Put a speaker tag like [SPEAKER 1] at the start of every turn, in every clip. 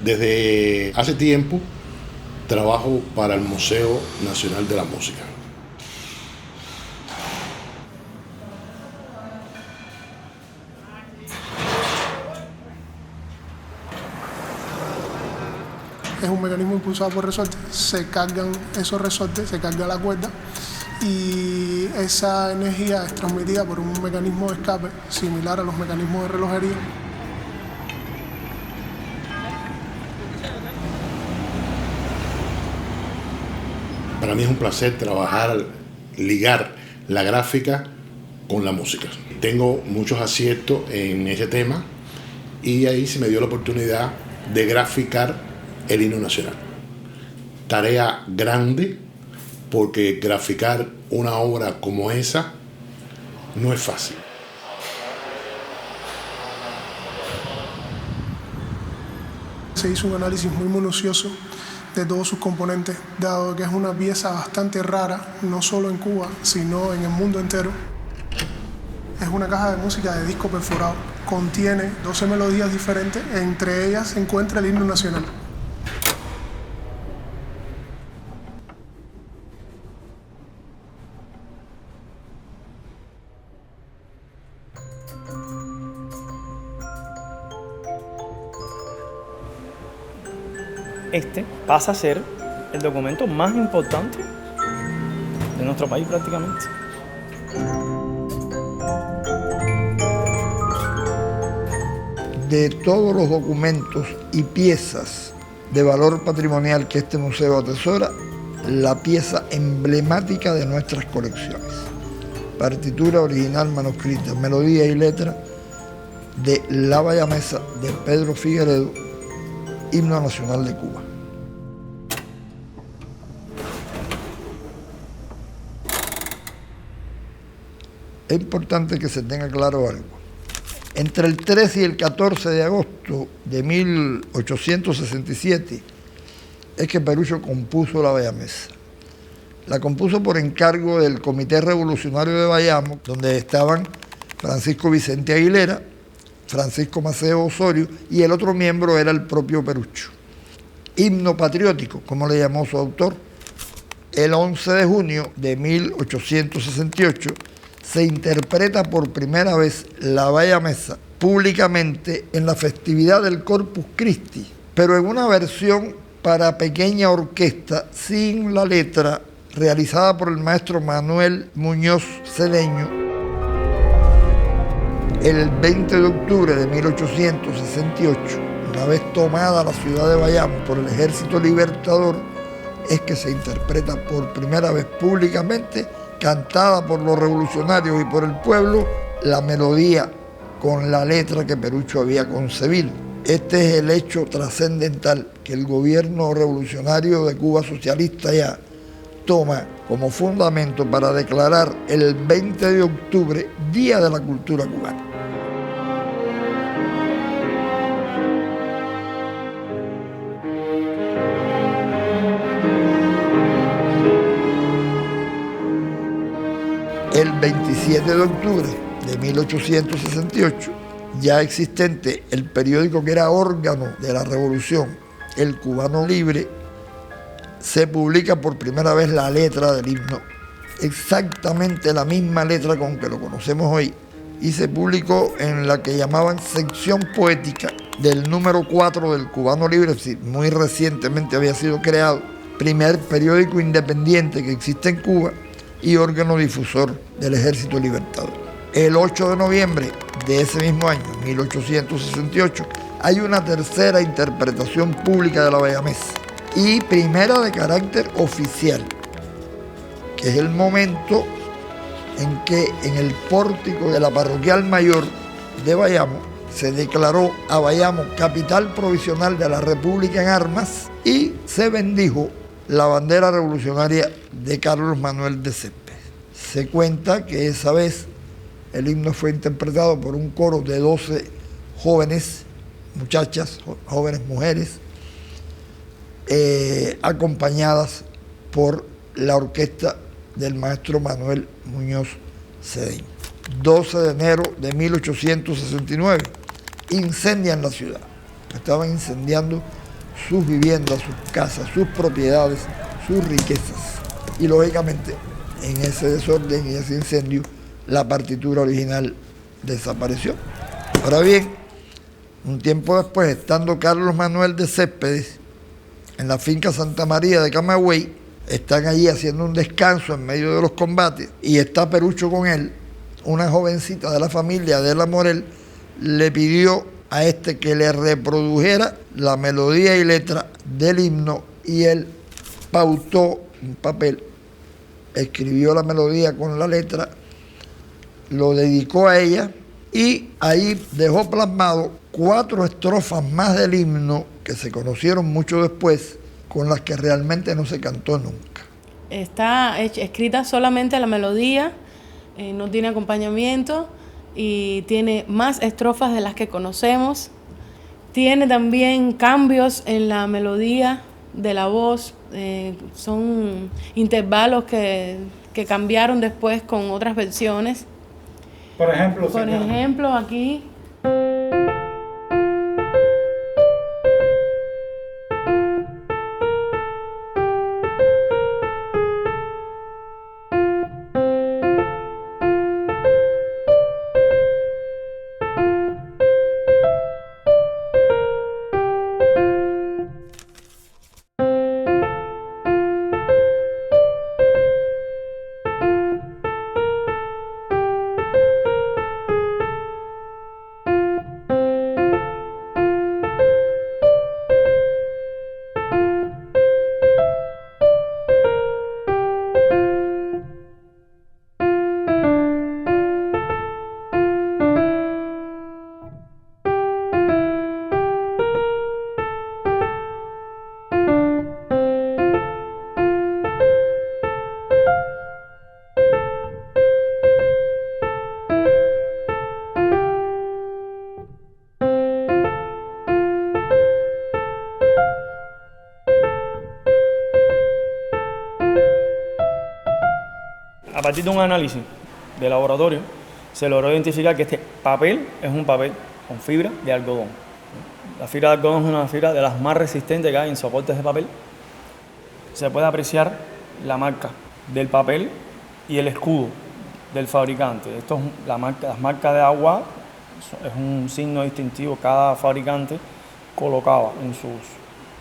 [SPEAKER 1] Desde hace tiempo trabajo para el Museo Nacional de la Música.
[SPEAKER 2] Es un mecanismo impulsado por resortes, se cargan esos resortes, se carga la cuerda y esa energía es transmitida por un mecanismo de escape similar a los mecanismos de relojería.
[SPEAKER 1] Para mí es un placer trabajar, ligar la gráfica con la música. Tengo muchos aciertos en ese tema y ahí se me dio la oportunidad de graficar el himno nacional. Tarea grande porque graficar una obra como esa no es fácil.
[SPEAKER 2] Se hizo un análisis muy minucioso de todos sus componentes, dado que es una pieza bastante rara, no solo en Cuba, sino en el mundo entero. Es una caja de música de disco perforado. Contiene 12 melodías diferentes, entre ellas se encuentra el himno nacional.
[SPEAKER 3] Este pasa a ser el documento más importante de nuestro país prácticamente.
[SPEAKER 4] De todos los documentos y piezas de valor patrimonial que este museo atesora, la pieza emblemática de nuestras colecciones. Partitura original manuscrita, melodía y letra de La Bayamesa de Pedro Figueredo, himno nacional de Cuba. Es importante que se tenga claro algo. Entre el 13 y el 14 de agosto de 1867 es que Perucho compuso La Bayamesa. La compuso por encargo del Comité Revolucionario de Bayamo, donde estaban Francisco Vicente Aguilera, Francisco Maceo Osorio y el otro miembro era el propio Perucho. Himno patriótico, como le llamó su autor. El 11 de junio de 1868 se interpreta por primera vez La Bayamesa públicamente en la festividad del Corpus Christi, pero en una versión para pequeña orquesta sin la letra, realizada por el maestro Manuel Muñoz Cedeño, el 20 de octubre de 1868, una vez tomada la ciudad de Bayamo por el Ejército Libertador, es que se interpreta por primera vez públicamente, cantada por los revolucionarios y por el pueblo, la melodía con la letra que Perucho había concebido. Este es el hecho trascendental que el gobierno revolucionario de Cuba socialista ya toma como fundamento para declarar el 20 de octubre Día de la Cultura Cubana. El 27 de octubre de 1868, ya existente el periódico que era órgano de la revolución, El Cubano Libre, se publica por primera vez la letra del himno, exactamente la misma letra con que lo conocemos hoy, y se publicó en la que llamaban sección poética del número 4 del Cubano Libre, es decir, muy recientemente había sido creado, primer periódico independiente que existe en Cuba y órgano difusor del Ejército Libertador. El 8 de noviembre de ese mismo año, 1868, hay una tercera interpretación pública de La Bayamesa y primera de carácter oficial, que es el momento en que en el pórtico de la Parroquial Mayor de Bayamo se declaró a Bayamo capital provisional de la República en armas y se bendijo la bandera revolucionaria de Carlos Manuel de Céspedes. Se cuenta que esa vez el himno fue interpretado por un coro de 12 jóvenes, muchachas, jóvenes mujeres, acompañadas por la orquesta del maestro Manuel Muñoz Cedeño. 12 de enero de 1869, incendian la ciudad. Estaban incendiando sus viviendas, sus casas, sus propiedades, sus riquezas. Y lógicamente, en ese desorden y ese incendio, la partitura original desapareció. Ahora bien, un tiempo después, estando Carlos Manuel de Céspedes en la finca Santa María de Camagüey, están allí haciendo un descanso en medio de los combates y está Perucho con él, una jovencita de la familia de la Morel le pidió a este que le reprodujera la melodía y letra del himno y él pautó un papel, escribió la melodía con la letra, lo dedicó a ella y ahí dejó plasmado 4 estrofas más del himno que se conocieron mucho después, con las que realmente no se cantó nunca.
[SPEAKER 5] Está escrita solamente la melodía, no tiene acompañamiento y tiene más estrofas de las que conocemos. Tiene también cambios en la melodía de la voz, son intervalos que cambiaron después con otras versiones.
[SPEAKER 3] Por ejemplo,
[SPEAKER 5] Aquí.
[SPEAKER 3] A partir de un análisis de laboratorio, se logró identificar que este papel es un papel con fibra de algodón. La fibra de algodón es una fibra de las más resistentes que hay en soportes de papel. Se puede apreciar la marca del papel y el escudo del fabricante. Esto es las marcas de agua, es un signo distintivo. Cada fabricante colocaba en sus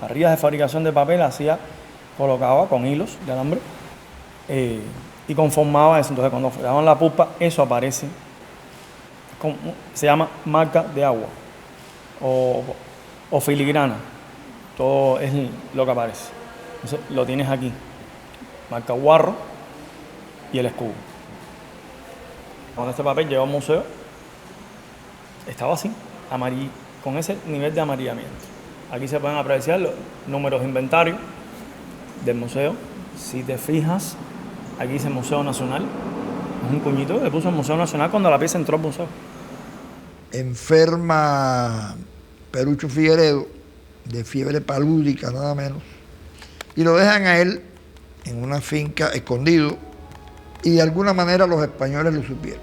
[SPEAKER 3] parrillas de fabricación de papel, colocaba con hilos de alambre y conformaba eso. Entonces, cuando daban la pulpa, eso aparece. Se llama marca de agua o filigrana. Todo es lo que aparece. Entonces, lo tienes aquí. Marca Guarro y el escudo. Cuando este papel llegó al museo, estaba así, con ese nivel de amarillamiento. Aquí se pueden apreciar los números de inventario del museo. Si te fijas, aquí dice Museo Nacional. Es un puñito que le puso el Museo Nacional cuando la pieza entró al museo.
[SPEAKER 4] Enferma Perucho Figueredo de fiebre palúdica, nada menos, y lo dejan a él en una finca escondido, y de alguna manera los españoles lo supieron.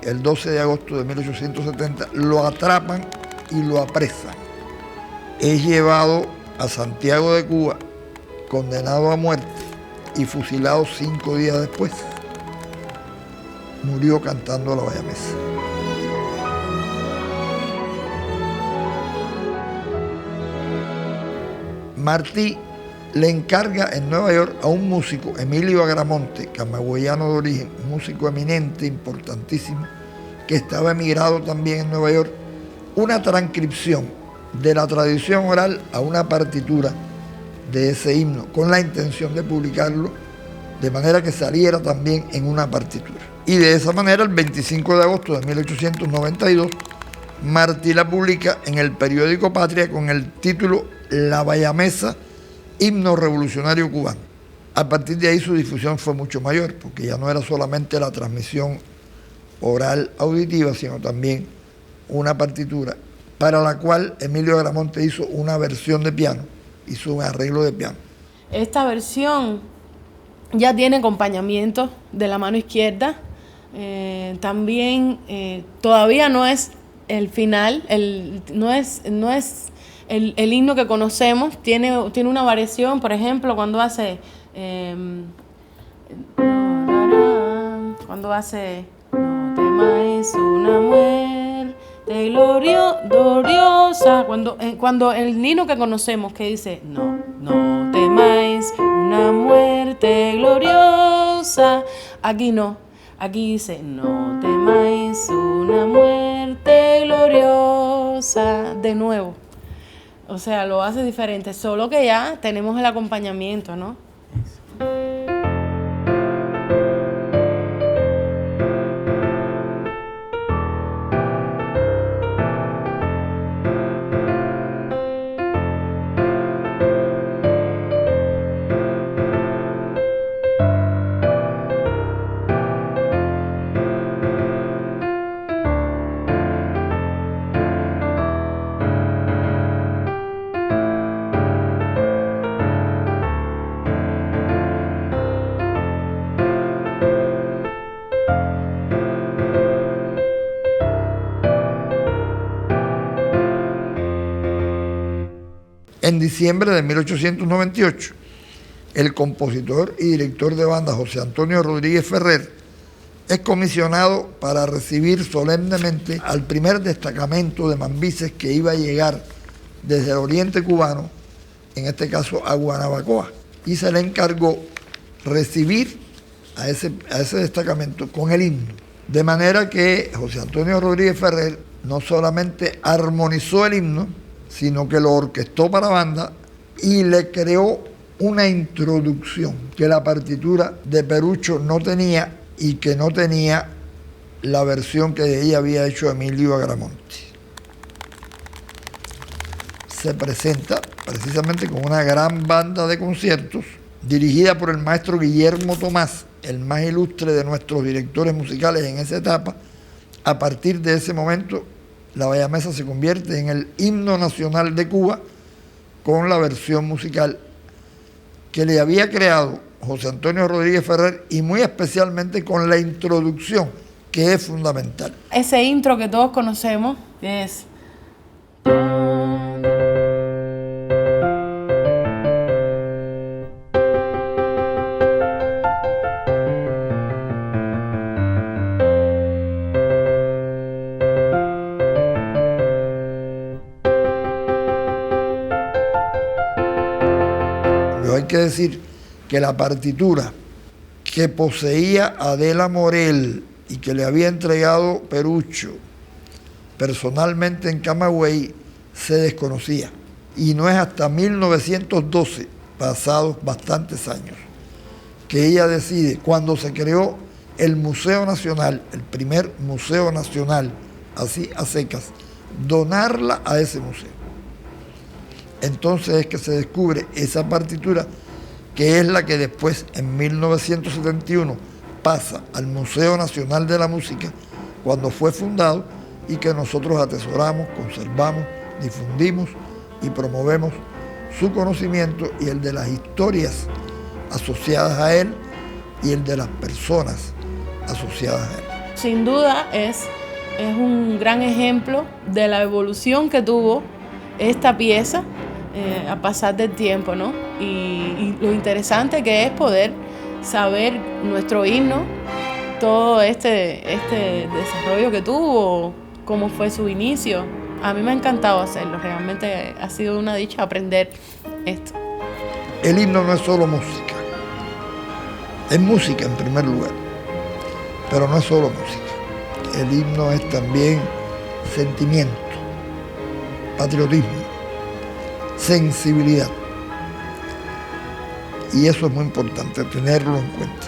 [SPEAKER 4] El 12 de agosto de 1870 lo atrapan y lo apresan. Es llevado a Santiago de Cuba, condenado a muerte y fusilado 5 días después. Murió cantando la bayamesa. Martí le encarga en Nueva York a un músico, Emilio Agramonte, camagüeyano de origen, músico eminente, importantísimo, que estaba emigrado también en Nueva York, una transcripción de la tradición oral a una partitura de ese himno, con la intención de publicarlo de manera que saliera también en una partitura. Y de esa manera, el 25 de agosto de 1892, Martí la publica en el periódico Patria con el título La Bayamesa, himno revolucionario cubano. A partir de ahí su difusión fue mucho mayor, porque ya no era solamente la transmisión oral auditiva, sino también una partitura, para la cual Emilio Agramonte hizo una versión de piano, hizo un arreglo de piano.
[SPEAKER 5] Esta versión ya tiene acompañamiento de la mano izquierda. También todavía no es el final, no es el himno que conocemos tiene una variación, por ejemplo, cuando hace no temáis una muerte gloriosa, cuando el himno que conocemos que dice no temáis una muerte gloriosa, aquí no, aquí dice no temáis una muerte gloriosa, de nuevo. O sea, lo hace diferente, solo que ya tenemos el acompañamiento, ¿no?
[SPEAKER 4] En diciembre de 1898, el compositor y director de banda José Antonio Rodríguez Ferrer es comisionado para recibir solemnemente al primer destacamento de mambises que iba a llegar desde el oriente cubano, en este caso a Guanabacoa, y se le encargó recibir a ese destacamento con el himno. De manera que José Antonio Rodríguez Ferrer no solamente armonizó el himno, sino que lo orquestó para banda y le creó una introducción que la partitura de Perucho no tenía y que no tenía la versión que ella había hecho Emilio Agramonte. Se presenta precisamente con una gran banda de conciertos dirigida por el maestro Guillermo Tomás, el más ilustre de nuestros directores musicales en esa etapa. A partir de ese momento, la Bayamesa se convierte en el himno nacional de Cuba con la versión musical que le había creado José Antonio Rodríguez Ferrer y muy especialmente con la introducción, que es fundamental.
[SPEAKER 5] Ese intro que todos conocemos es...
[SPEAKER 4] Hay que decir que la partitura que poseía Adela Morel y que le había entregado Perucho personalmente en Camagüey se desconocía. Y no es hasta 1912, pasados bastantes años, que ella decide, cuando se creó el Museo Nacional, el primer Museo Nacional, así a secas, donarla a ese museo. Entonces es que se descubre esa partitura, que es la que después, en 1971, pasa al Museo Nacional de la Música, cuando fue fundado, y que nosotros atesoramos, conservamos, difundimos y promovemos su conocimiento y el de las historias asociadas a él y el de las personas asociadas a él.
[SPEAKER 5] Sin duda es un gran ejemplo de la evolución que tuvo esta pieza a pasar del tiempo, ¿no? Y lo interesante que es poder saber nuestro himno, todo este desarrollo que tuvo, cómo fue su inicio. A mí me ha encantado hacerlo, realmente ha sido una dicha aprender esto.
[SPEAKER 4] El himno no es solo música, es música en primer lugar, pero no es solo música. El himno es también sentimiento, patriotismo, sensibilidad. Y eso es muy importante, tenerlo en cuenta.